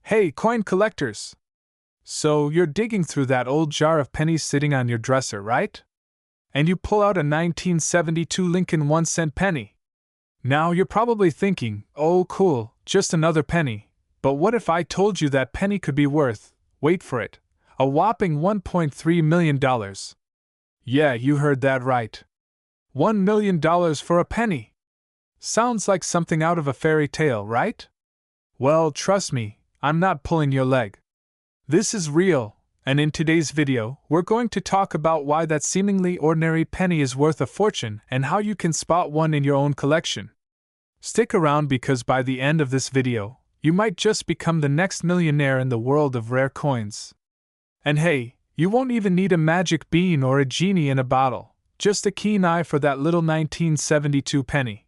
Hey, coin collectors! So, you're digging through that old jar of pennies sitting on your dresser, right? And you pull out a 1972 Lincoln 1-cent penny. Now, you're probably thinking, oh, cool, just another penny. But what if I told you that penny could be worth, wait for it, a whopping $1.3 million? Yeah, you heard that right. $1 million for a penny. Sounds like something out of a fairy tale, right? Well, trust me, I'm not pulling your leg. This is real, and in today's video, we're going to talk about why that seemingly ordinary penny is worth a fortune and how you can spot one in your own collection. Stick around because by the end of this video, you might just become the next millionaire in the world of rare coins. And hey, you won't even need a magic bean or a genie in a bottle, just a keen eye for that little 1972 penny.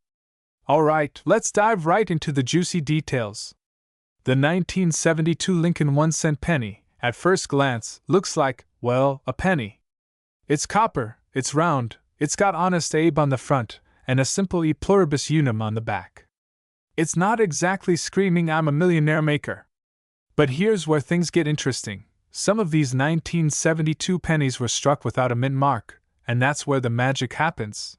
Alright, let's dive right into the juicy details. The 1972 Lincoln 1-cent penny, at first glance, looks like, well, a penny. It's copper, it's round, it's got Honest Abe on the front, and a simple E pluribus unum on the back. It's not exactly screaming I'm a millionaire maker. But here's where things get interesting. Some of these 1972 pennies were struck without a mint mark, and that's where the magic happens.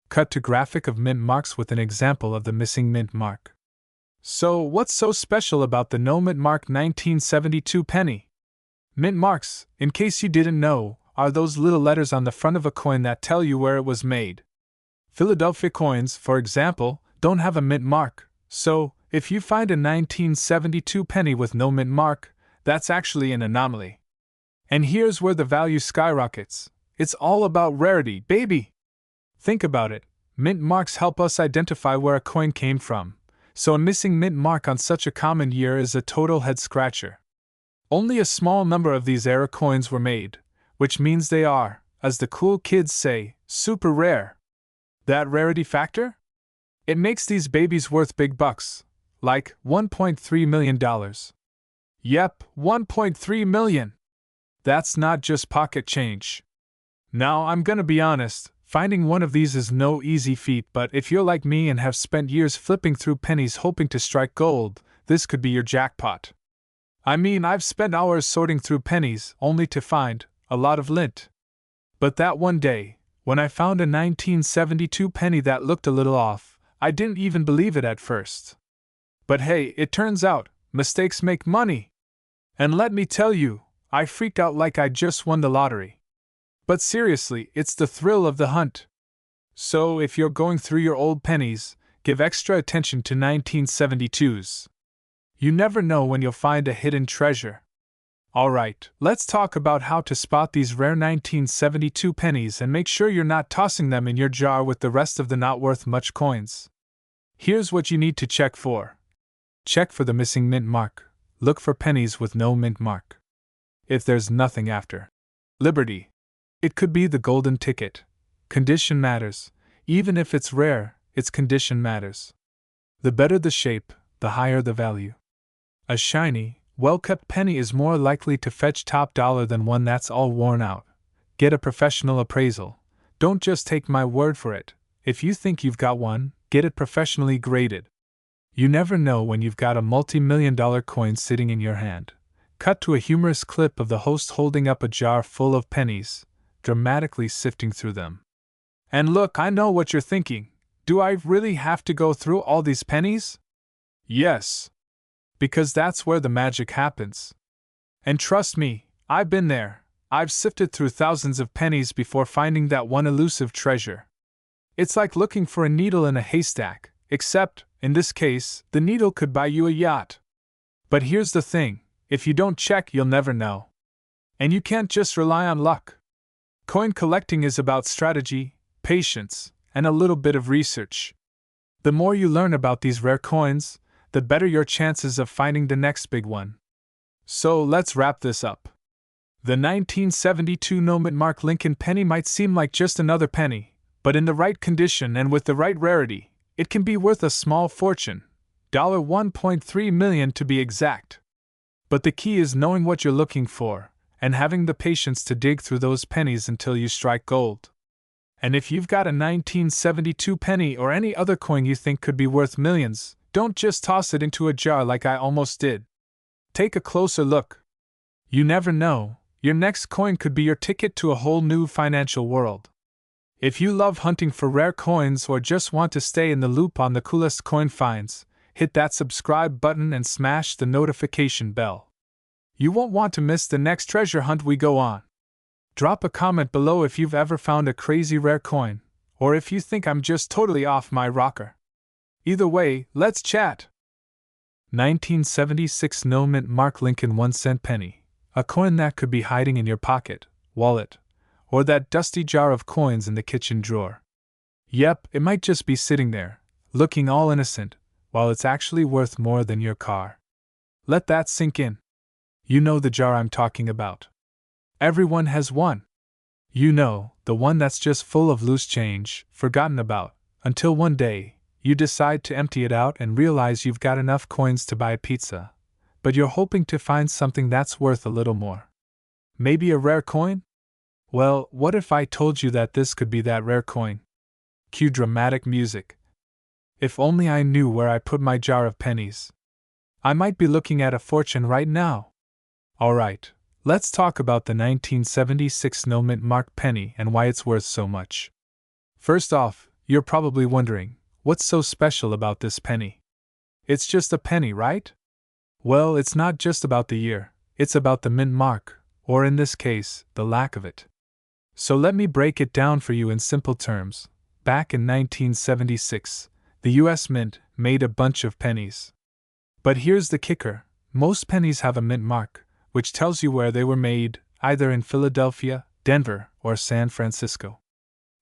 Cut to graphic of mint marks with an example of the missing mint mark. So, what's so special about the no mint mark 1972 penny? Mint marks, in case you didn't know, are those little letters on the front of a coin that tell you where it was made. Philadelphia coins, for example, don't have a mint mark, so, if you find a 1972 penny with no mint mark, that's actually an anomaly. And here's where the value skyrockets. It's all about rarity, baby! Think about it, mint marks help us identify where a coin came from. So a missing mint mark on such a common year is a total head-scratcher. Only a small number of these era coins were made, which means they are, as the cool kids say, super rare. That rarity factor? It makes these babies worth big bucks, like $1.3 million. Yep, $1.3 million! That's not just pocket change. Now, I'm gonna be honest, finding one of these is no easy feat, but if you're like me and have spent years flipping through pennies hoping to strike gold, this could be your jackpot. I mean, I've spent hours sorting through pennies only to find a lot of lint. But that one day, when I found a 1972 penny that looked a little off, I didn't even believe it at first. But hey, it turns out, mistakes make money. And let me tell you, I freaked out like I just won the lottery. But seriously, it's the thrill of the hunt. So, if you're going through your old pennies, give extra attention to 1972s. You never know when you'll find a hidden treasure. Alright, let's talk about how to spot these rare 1972 pennies and make sure you're not tossing them in your jar with the rest of the not worth much coins. Here's what you need to check for. Check for the missing mint mark. Look for pennies with no mint mark. If there's nothing after Liberty, it could be the golden ticket. Condition matters. Even if it's rare, its condition matters. The better the shape, the higher the value. A shiny, well-kept penny is more likely to fetch top dollar than one that's all worn out. Get a professional appraisal. Don't just take my word for it. If you think you've got one, get it professionally graded. You never know when you've got a multi-million-dollar coin sitting in your hand. Cut to a humorous clip of the host holding up a jar full of pennies, dramatically sifting through them. And look, I know what you're thinking. Do I really have to go through all these pennies? Yes. Because that's where the magic happens. And trust me, I've been there. I've sifted through thousands of pennies before finding that one elusive treasure. It's like looking for a needle in a haystack, except, in this case, the needle could buy you a yacht. But here's the thing, if you don't check, you'll never know. And you can't just rely on luck. Coin collecting is about strategy, patience, and a little bit of research. The more you learn about these rare coins, the better your chances of finding the next big one. So let's wrap this up. The 1972 no mint mark Lincoln penny might seem like just another penny, but in the right condition and with the right rarity, it can be worth a small fortune, $1.3 million to be exact. But the key is knowing what you're looking for, and having the patience to dig through those pennies until you strike gold. And if you've got a 1972 penny or any other coin you think could be worth millions, don't just toss it into a jar like I almost did. Take a closer look. You never know, your next coin could be your ticket to a whole new financial world. If you love hunting for rare coins or just want to stay in the loop on the coolest coin finds, hit that subscribe button and smash the notification bell. You won't want to miss the next treasure hunt we go on. Drop a comment below if you've ever found a crazy rare coin, or if you think I'm just totally off my rocker. Either way, let's chat. 1976 No Mint Mark Lincoln 1-cent penny. A coin that could be hiding in your pocket, wallet, or that dusty jar of coins in the kitchen drawer. Yep, it might just be sitting there, looking all innocent, while it's actually worth more than your car. Let that sink in. You know the jar I'm talking about. Everyone has one. You know, the one that's just full of loose change, forgotten about, until one day, you decide to empty it out and realize you've got enough coins to buy a pizza, but you're hoping to find something that's worth a little more. Maybe a rare coin? Well, what if I told you that this could be that rare coin? Cue dramatic music. If only I knew where I put my jar of pennies. I might be looking at a fortune right now. Alright, let's talk about the 1976 No Mint Mark penny and why it's worth so much. First off, you're probably wondering, what's so special about this penny? It's just a penny, right? Well, it's not just about the year, it's about the mint mark, or in this case, the lack of it. So let me break it down for you in simple terms. Back in 1976, the US Mint made a bunch of pennies. But here's the kicker, most pennies have a mint mark, which tells you where they were made, either in Philadelphia, Denver, or San Francisco.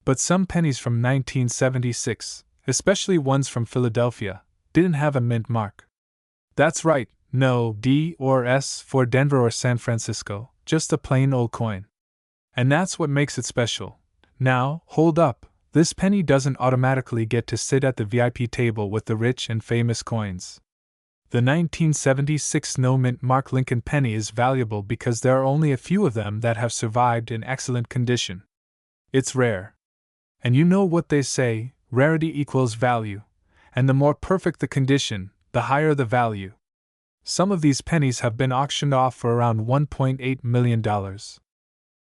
But some pennies from 1976, especially ones from Philadelphia, didn't have a mint mark. That's right, no D or S for Denver or San Francisco, just a plain old coin. And that's what makes it special. Now, hold up, this penny doesn't automatically get to sit at the VIP table with the rich and famous coins. The 1976 No Mint Mark Lincoln penny is valuable because there are only a few of them that have survived in excellent condition. It's rare. And you know what they say, rarity equals value, and the more perfect the condition, the higher the value. Some of these pennies have been auctioned off for around $1.8 million.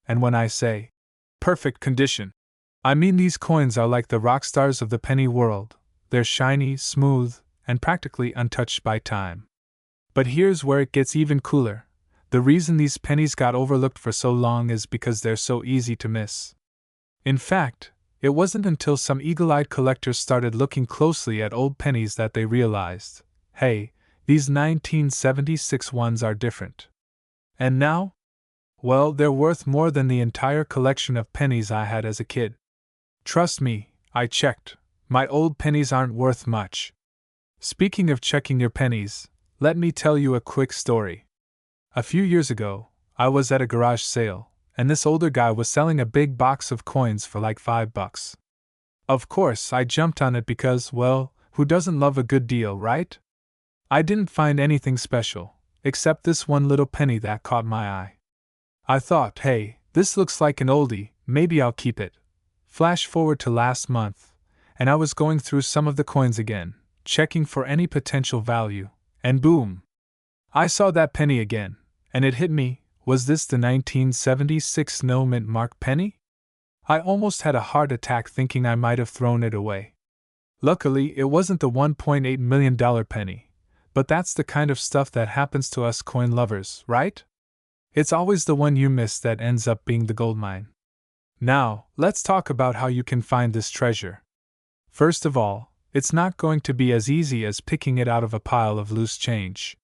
And when I say perfect condition, I mean these coins are like the rock stars of the penny world. They're shiny, smooth, and practically untouched by time. But here's where it gets even cooler. The reason these pennies got overlooked for so long is because they're so easy to miss. In fact, it wasn't until some eagle-eyed collectors started looking closely at old pennies that they realized, hey, these 1976 ones are different. And now? Well, they're worth more than the entire collection of pennies I had as a kid. Trust me, I checked. My old pennies aren't worth much. Speaking of checking your pennies, let me tell you a quick story. A few years ago, I was at a garage sale, and this older guy was selling a big box of coins for like $5. Of course, I jumped on it because, well, who doesn't love a good deal, right? I didn't find anything special, except this one little penny that caught my eye. I thought, hey, this looks like an oldie, maybe I'll keep it. Flash forward to last month, and I was going through some of the coins again, checking for any potential value, and boom! I saw that penny again, and it hit me, was this the 1976 No Mint Mark penny? I almost had a heart attack thinking I might have thrown it away. Luckily, it wasn't the $1.8 million penny, but that's the kind of stuff that happens to us coin lovers, right? It's always the one you miss that ends up being the goldmine. Now, let's talk about how you can find this treasure. First of all, it's not going to be as easy as picking it out of a pile of loose change.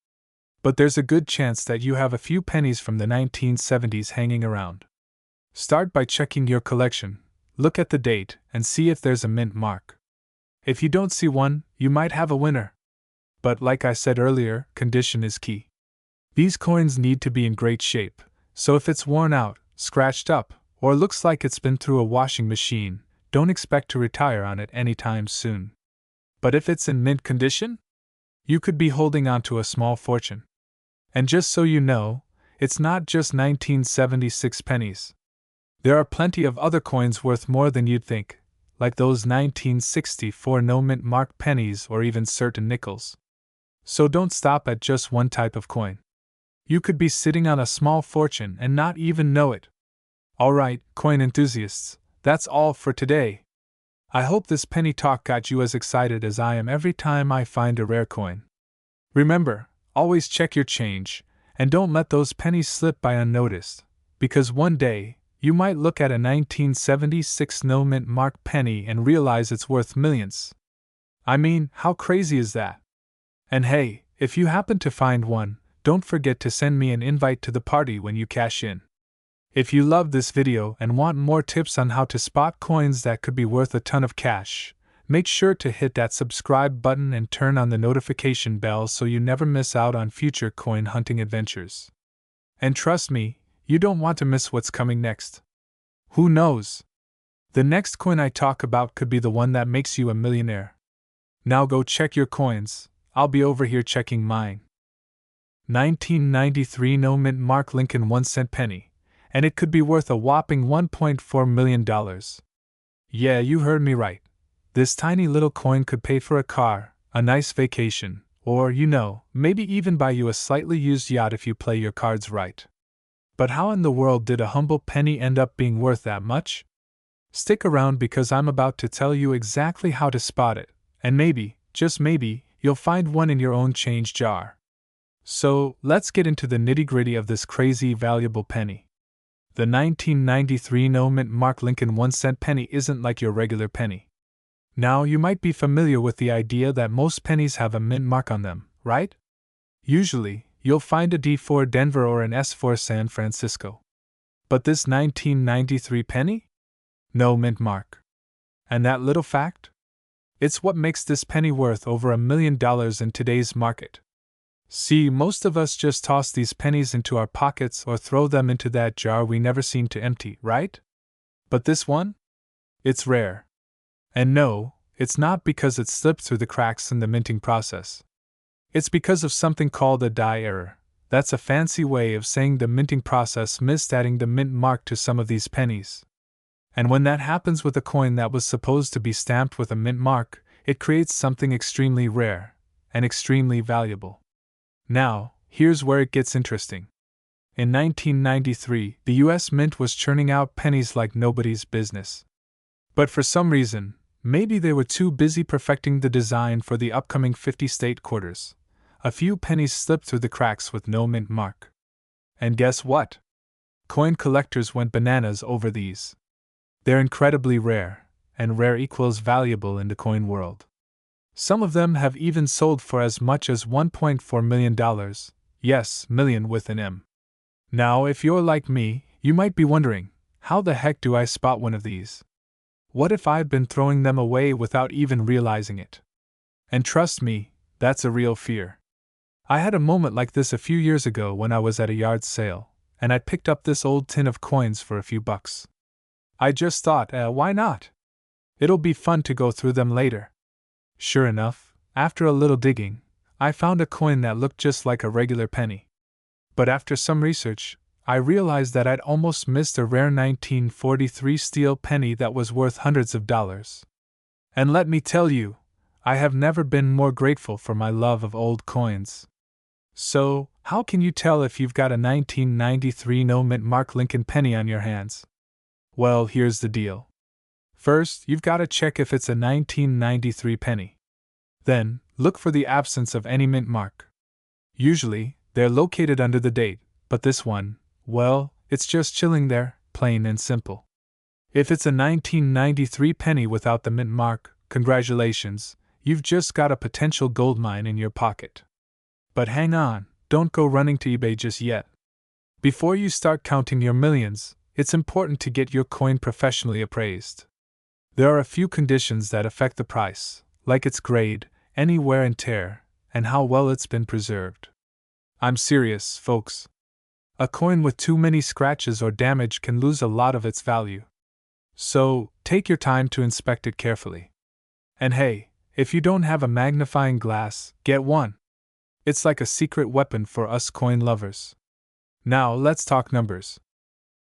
But there's a good chance that you have a few pennies from the 1970s hanging around. Start by checking your collection, look at the date, and see if there's a mint mark. If you don't see one, you might have a winner. But like I said earlier, condition is key. These coins need to be in great shape, so if it's worn out, scratched up, or looks like it's been through a washing machine, don't expect to retire on it anytime soon. But if it's in mint condition, you could be holding on to a small fortune. And just so you know, it's not just 1976 pennies. There are plenty of other coins worth more than you'd think, like those 1964 no mint mark pennies or even certain nickels. So don't stop at just one type of coin. You could be sitting on a small fortune and not even know it. Alright, coin enthusiasts, that's all for today. I hope this penny talk got you as excited as I am every time I find a rare coin. Remember, always check your change, and don't let those pennies slip by unnoticed, because one day, you might look at a 1976 no mint mark penny and realize it's worth millions. I mean, how crazy is that? And hey, if you happen to find one, don't forget to send me an invite to the party when you cash in. If you loved this video and want more tips on how to spot coins that could be worth a ton of cash, make sure to hit that subscribe button and turn on the notification bell so you never miss out on future coin hunting adventures. And trust me, you don't want to miss what's coming next. Who knows? The next coin I talk about could be the one that makes you a millionaire. Now go check your coins, I'll be over here checking mine. 1993 no mint mark Lincoln 1-cent penny, and it could be worth a whopping $1.4 million. Yeah, you heard me right. This tiny little coin could pay for a car, a nice vacation, or, maybe even buy you a slightly used yacht if you play your cards right. But how in the world did a humble penny end up being worth that much? Stick around because I'm about to tell you exactly how to spot it, and maybe, just maybe, you'll find one in your own change jar. So, let's get into the nitty-gritty of this crazy valuable penny. The 1993 no mint mark Lincoln 1-cent penny isn't like your regular penny. Now, you might be familiar with the idea that most pennies have a mint mark on them, right? Usually, you'll find a D4 Denver or an S4 San Francisco. But this 1993 penny? No mint mark. And that little fact? It's what makes this penny worth over $1 million in today's market. See, most of us just toss these pennies into our pockets or throw them into that jar we never seem to empty, right? But this one? It's rare. And no, it's not because it slipped through the cracks in the minting process. It's because of something called a die error. That's a fancy way of saying the minting process missed adding the mint mark to some of these pennies. And when that happens with a coin that was supposed to be stamped with a mint mark, it creates something extremely rare and extremely valuable. Now, here's where it gets interesting. In 1993, the US Mint was churning out pennies like nobody's business. But for some reason, maybe they were too busy perfecting the design for the upcoming 50-state quarters, a few pennies slipped through the cracks with no mint mark. And guess what? Coin collectors went bananas over these. They're incredibly rare, and rare equals valuable in the coin world. Some of them have even sold for as much as $1.4 million, yes, million with an M. Now, if you're like me, you might be wondering, how the heck do I spot one of these? What if I'd been throwing them away without even realizing it? And trust me, that's a real fear. I had a moment like this a few years ago when I was at a yard sale, and I picked up this old tin of coins for a few bucks. I just thought, why not? It'll be fun to go through them later. Sure enough, after a little digging, I found a coin that looked just like a regular penny. But after some research, I realized that I'd almost missed a rare 1943 steel penny that was worth hundreds of dollars. And let me tell you, I have never been more grateful for my love of old coins. So, how can you tell if you've got a 1993 no mint mark Lincoln penny on your hands? Well, here's the deal. First, you've got to check if it's a 1993 penny. Then, look for the absence of any mint mark. Usually, they're located under the date, but this one, well, it's just chilling there, plain and simple. If it's a 1993 penny without the mint mark, congratulations, you've just got a potential goldmine in your pocket. But hang on, don't go running to eBay just yet. Before you start counting your millions, it's important to get your coin professionally appraised. There are a few conditions that affect the price, like its grade, any wear and tear, and how well it's been preserved. I'm serious, folks. A coin with too many scratches or damage can lose a lot of its value. So, take your time to inspect it carefully. And hey, if you don't have a magnifying glass, get one. It's like a secret weapon for us coin lovers. Now, let's talk numbers.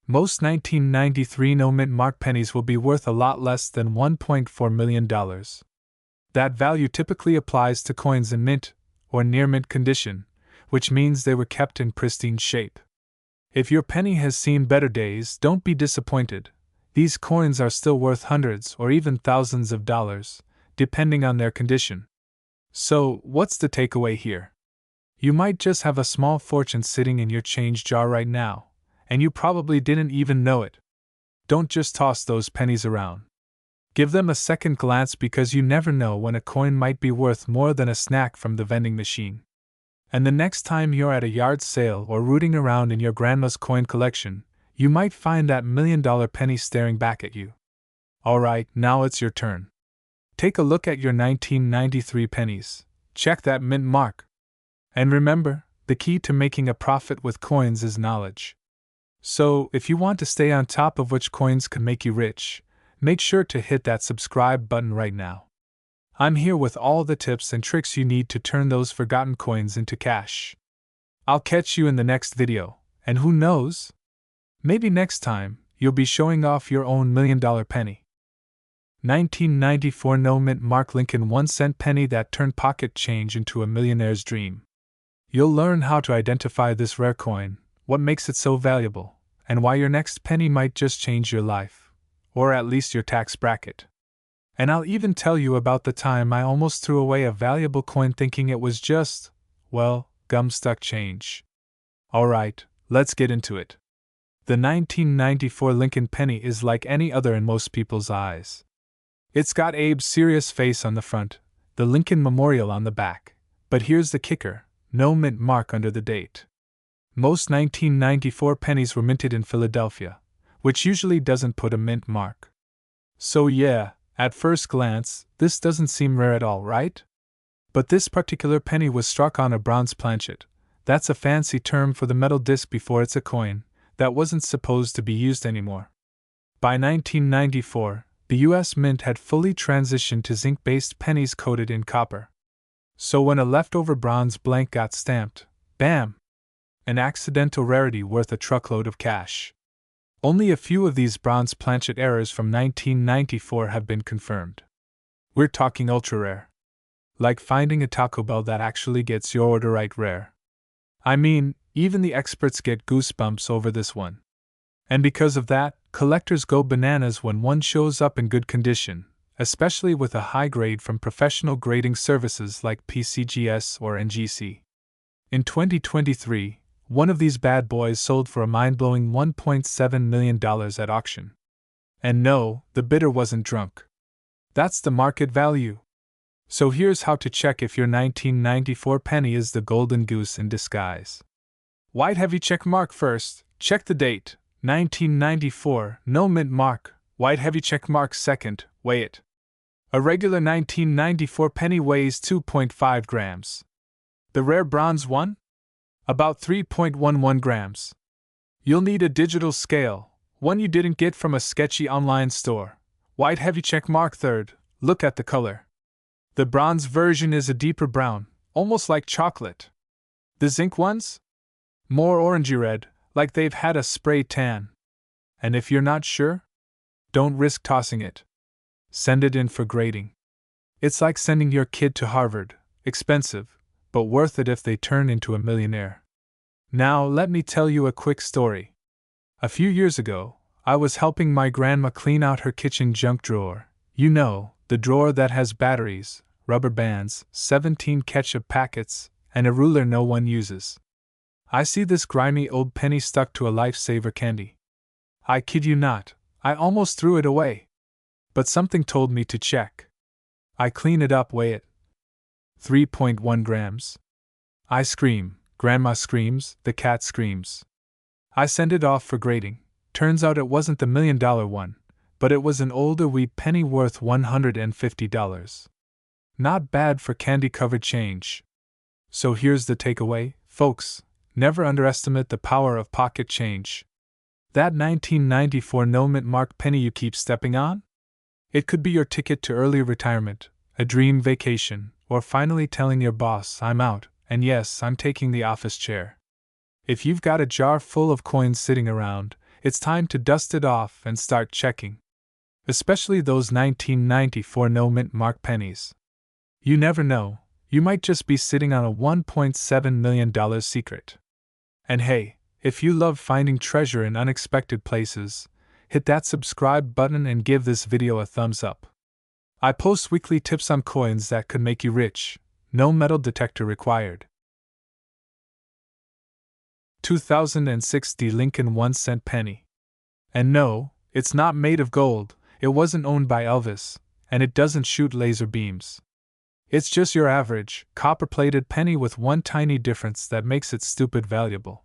Most 1993 no mint mark pennies will be worth a lot less than $1.4 million. That value typically applies to coins in mint, or near mint condition, which means they were kept in pristine shape. If your penny has seen better days, don't be disappointed. These coins are still worth hundreds or even thousands of dollars, depending on their condition. So, what's the takeaway here? You might just have a small fortune sitting in your change jar right now, and you probably didn't even know it. Don't just toss those pennies around. Give them a second glance, because you never know when a coin might be worth more than a snack from the vending machine. And the next time you're at a yard sale or rooting around in your grandma's coin collection, you might find that $1 million penny staring back at you. Alright, now it's your turn. Take a look at your 1993 pennies. Check that mint mark. And remember, the key to making a profit with coins is knowledge. So, if you want to stay on top of which coins could make you rich, make sure to hit that subscribe button right now. I'm here with all the tips and tricks you need to turn those forgotten coins into cash. I'll catch you in the next video, and who knows? Maybe next time, you'll be showing off your own $1 million penny. 1994 No Mint Mark Lincoln 1-cent penny that turned pocket change into a millionaire's dream. You'll learn how to identify this rare coin, what makes it so valuable, and why your next penny might just change your life, or at least your tax bracket. And I'll even tell you about the time I almost threw away a valuable coin thinking it was just, well, gum-stuck change. Alright, let's get into it. The 1994 Lincoln penny is like any other in most people's eyes. It's got Abe's serious face on the front, the Lincoln Memorial on the back, but here's the kicker: no mint mark under the date. Most 1994 pennies were minted in Philadelphia, which usually doesn't put a mint mark. So yeah, at first glance, this doesn't seem rare at all, right? But this particular penny was struck on a bronze planchet. That's a fancy term for the metal disc before it's a coin, that wasn't supposed to be used anymore. By 1994, the US Mint had fully transitioned to zinc-based pennies coated in copper. So when a leftover bronze blank got stamped, bam! An accidental rarity worth a truckload of cash. Only a few of these bronze planchet errors from 1994 have been confirmed. We're talking ultra rare. Like finding a Taco Bell that actually gets your order right rare. I mean, even the experts get goosebumps over this one. And because of that, collectors go bananas when one shows up in good condition, especially with a high grade from professional grading services like PCGS or NGC. In 2023, one of these bad boys sold for a mind-blowing $1.7 million at auction. And no, the bidder wasn't drunk. That's the market value. So here's how to check if your 1994 penny is the golden goose in disguise. White heavy check mark first, check the date, 1994, no mint mark, white heavy check mark second, weigh it. A regular 1994 penny weighs 2.5 grams. The rare bronze one? About 3.11 grams. You'll need a digital scale, one you didn't get from a sketchy online store. White heavy check mark third, look at the color. The bronze version is a deeper brown, almost like chocolate. The zinc ones? More orangey red, like they've had a spray tan. And if you're not sure? Don't risk tossing it. Send it in for grading. It's like sending your kid to Harvard, expensive, but worth it if they turn into a millionaire. Now, let me tell you a quick story. A few years ago, I was helping my grandma clean out her kitchen junk drawer. You know, the drawer that has batteries, rubber bands, 17 ketchup packets, and a ruler no one uses. I see this grimy old penny stuck to a lifesaver candy. I kid you not, I almost threw it away. But something told me to check. I clean it up, weigh it. 3.1 grams. I scream, Grandma screams, the cat screams. I send it off for grading. Turns out it wasn't the $1 million one, but it was an older wheat penny worth $150. Not bad for candy-covered change. So here's the takeaway, folks, never underestimate the power of pocket change. That 1994 no mint mark penny you keep stepping on? It could be your ticket to early retirement, a dream vacation, or finally telling your boss, I'm out, and yes, I'm taking the office chair. If you've got a jar full of coins sitting around, it's time to dust it off and start checking. Especially those 1994 no mint mark pennies. You never know, you might just be sitting on a $1.7 million secret. And hey, if you love finding treasure in unexpected places, hit that subscribe button and give this video a thumbs up. I post weekly tips on coins that could make you rich, no metal detector required. 2060 Lincoln 1-cent penny. And no, it's not made of gold, it wasn't owned by Elvis, and it doesn't shoot laser beams. It's just your average, copper-plated penny with one tiny difference that makes it stupid valuable.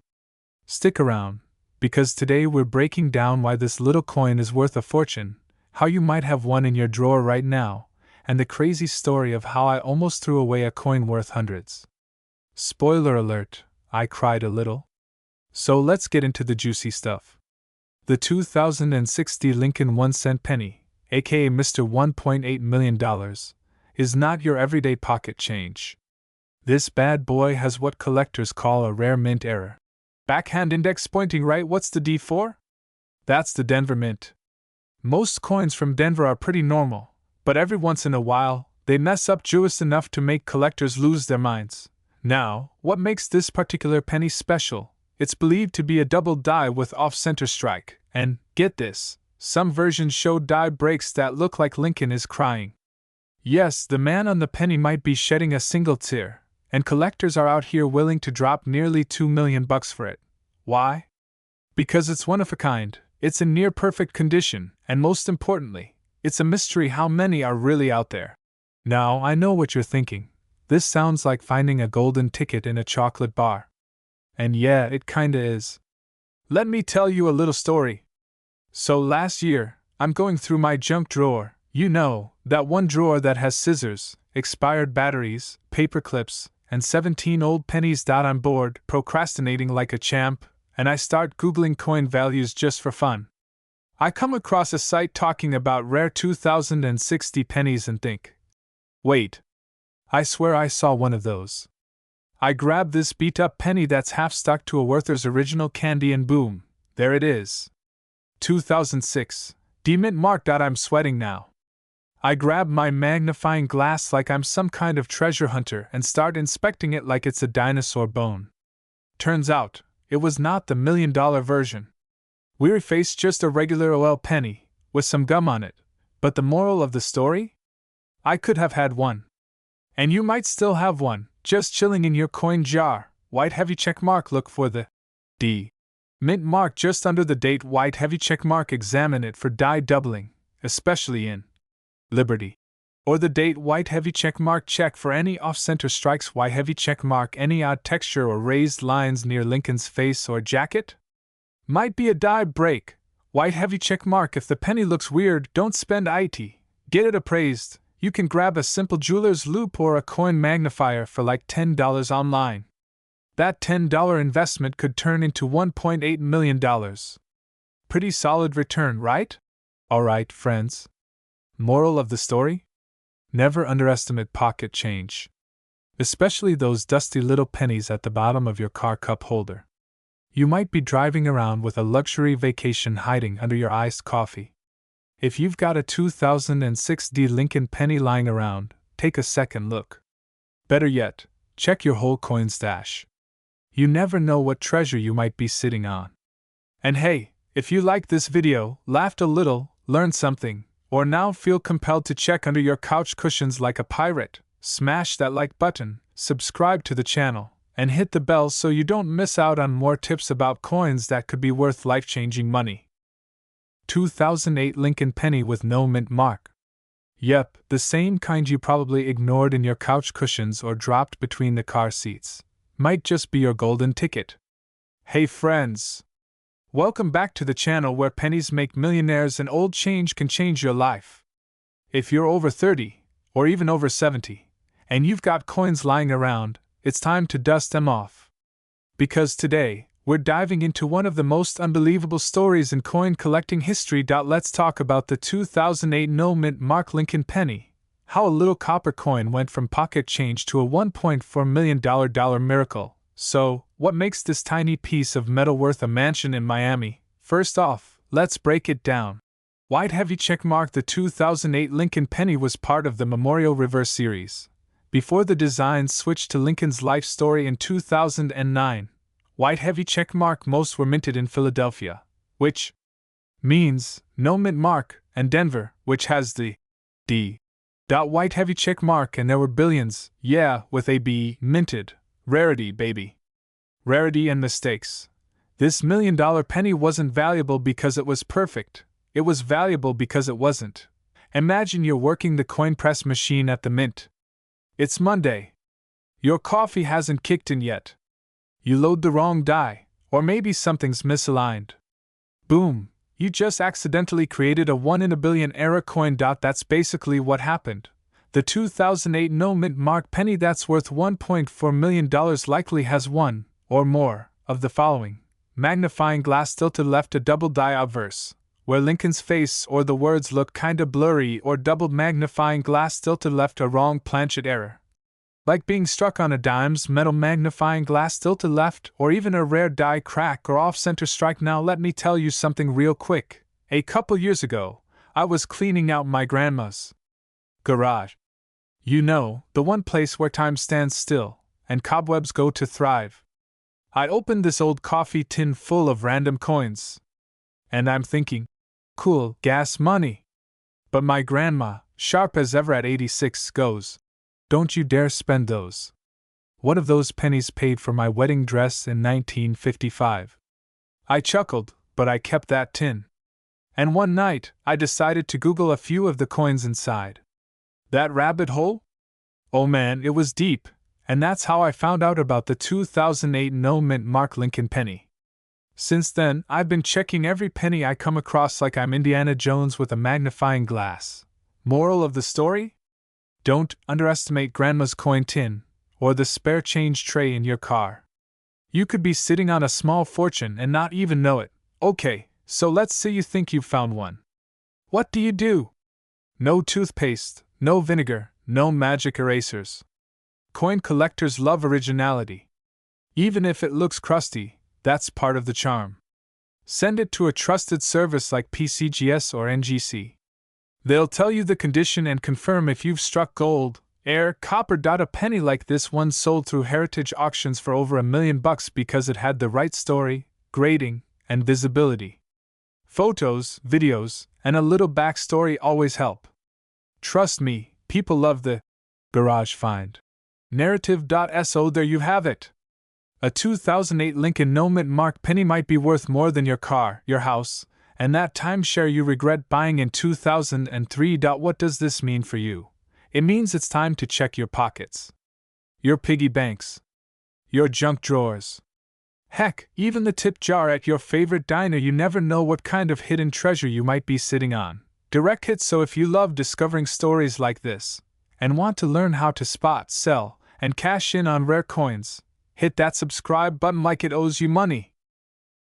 Stick around, because today we're breaking down why this little coin is worth a fortune, how you might have one in your drawer right now, and the crazy story of how I almost threw away a coin worth hundreds. Spoiler alert, I cried a little. So let's get into the juicy stuff. The 2060 Lincoln 1-cent penny, aka Mr. $1.8 million, is not your everyday pocket change. This bad boy has what collectors call a rare mint error. Backhand index pointing right, what's the D for? That's the Denver Mint. Most coins from Denver are pretty normal, but every once in a while, they mess up just enough to make collectors lose their minds. Now, what makes this particular penny special? It's believed to be a double die with off-center strike, and, get this, some versions show die breaks that look like Lincoln is crying. Yes, the man on the penny might be shedding a single tear, and collectors are out here willing to drop nearly $2 million for it. Why? Because it's one of a kind, it's in near-perfect condition, and most importantly, it's a mystery how many are really out there. Now, I know what you're thinking. This sounds like finding a golden ticket in a chocolate bar. And yeah, it kinda is. Let me tell you a little story. So last year, I'm going through my junk drawer, you know, that one drawer that has scissors, expired batteries, paper clips, and 17 old pennies. I'm bored, procrastinating like a champ, and I start Googling coin values just for fun. I come across a site talking about rare 2060 pennies and think, wait, I swear I saw one of those. I grab this beat-up penny that's half stuck to a Werther's original candy and boom, there it is. 2006, D-mint marked. I'm sweating now. I grab my magnifying glass like I'm some kind of treasure hunter and start inspecting it like it's a dinosaur bone. Turns out, it was not the $1 million version. Weary face, just a regular OL penny, with some gum on it. But the moral of the story? I could have had one. And you might still have one, just chilling in your coin jar. White heavy check mark, look for the D. Mint mark just under the date. White heavy check mark, examine it for die doubling, especially in Liberty. Or the date. White heavy check mark, check for any off-center strikes. White heavy check mark, any odd texture or raised lines near Lincoln's face or jacket? Might be a die break. White heavy check mark, if the penny looks weird, don't spend IT. Get it appraised. You can grab a simple jeweler's loupe or a coin magnifier for like $10 online. That $10 investment could turn into $1.8 million. Pretty solid return, right? Alright, friends. Moral of the story? Never underestimate pocket change. Especially those dusty little pennies at the bottom of your car cup holder. You might be driving around with a luxury vacation hiding under your iced coffee. If you've got a 2006 Lincoln penny lying around, take a second look. Better yet, check your whole coin stash. You never know what treasure you might be sitting on. And hey, if you liked this video, laughed a little, learned something, or now feel compelled to check under your couch cushions like a pirate, smash that like button, subscribe to the channel, and hit the bell so you don't miss out on more tips about coins that could be worth life-changing money. 2008 Lincoln penny with no mint mark. Yep, the same kind you probably ignored in your couch cushions or dropped between the car seats. Might just be your golden ticket. Hey friends! Welcome back to the channel where pennies make millionaires and old change can change your life. If you're over 30, or even over 70, and you've got coins lying around, it's time to dust them off. Because today, we're diving into one of the most unbelievable stories in coin collecting history. Let's talk about the 2008 no mint mark Lincoln penny, how a little copper coin went from pocket change to a $1.4 million miracle. So, what makes this tiny piece of metal worth a mansion in Miami? First off, let's break it down. White heavy check mark. The 2008 Lincoln penny was part of the Memorial River series. before the design switched to Lincoln's life story in 2009. White heavy check mark, most were minted in Philadelphia, which means no mint mark, and Denver, which has the D. White heavy check mark, and there were billions, yeah, with a B, minted. Rarity, baby. Rarity and mistakes. This $1 million penny wasn't valuable because it was perfect, it was valuable because it wasn't. Imagine you're working the coin press machine at the mint. It's Monday. Your coffee hasn't kicked in yet. You load the wrong die, or maybe something's misaligned. Boom! You just accidentally created a 1 in a billion era coin. That's basically what happened. The 2008 no mint mark penny that's worth $1.4 million likely has one, or more, of the following: magnifying glass tilted left, a double die obverse, where Lincoln's face or the words look kinda blurry, or double magnifying glass tilted left, a wrong planchet error, like being struck on a dime's metal magnifying glass tilted left, or even a rare die crack or off-center strike. Now let me tell you something real quick. A couple years ago, I was cleaning out my grandma's garage. You know, the one place where time stands still, and cobwebs go to thrive. I opened this old coffee tin full of random coins. And I'm thinking, cool, gas money. But my grandma, sharp as ever at 86, goes, "Don't you dare spend those. One of those pennies paid for my wedding dress in 1955. I chuckled, but I kept that tin. And one night, I decided to Google a few of the coins inside. That rabbit hole? Oh man, it was deep, and that's how I found out about the 2008 no mint mark Lincoln penny. Since then, I've been checking every penny I come across like I'm Indiana Jones with a magnifying glass. Moral of the story? Don't underestimate Grandma's coin tin, or the spare change tray in your car. You could be sitting on a small fortune and not even know it. Okay, so let's say you think you've found one. What do? No toothpaste, no vinegar, no magic erasers. Coin collectors love originality. Even if it looks crusty, that's part of the charm. Send it to a trusted service like PCGS or NGC. They'll tell you the condition and confirm if you've struck gold, air, copper. A penny like this one sold through heritage auctions for over $1 million because it had the right story, grading, and visibility. Photos, videos, and a little backstory always help. Trust me, people love the garage find narrative. So there you have it. A 2008 Lincoln no mint mark penny might be worth more than your car, your house, and that timeshare you regret buying in 2003. What does this mean for you? It means it's time to check your pockets, your piggy banks, your junk drawers. Heck, even the tip jar at your favorite diner. You never know what kind of hidden treasure you might be sitting on. Direct hit. So if you love discovering stories like this, and want to learn how to spot, sell, and cash in on rare coins, hit that subscribe button like it owes you money.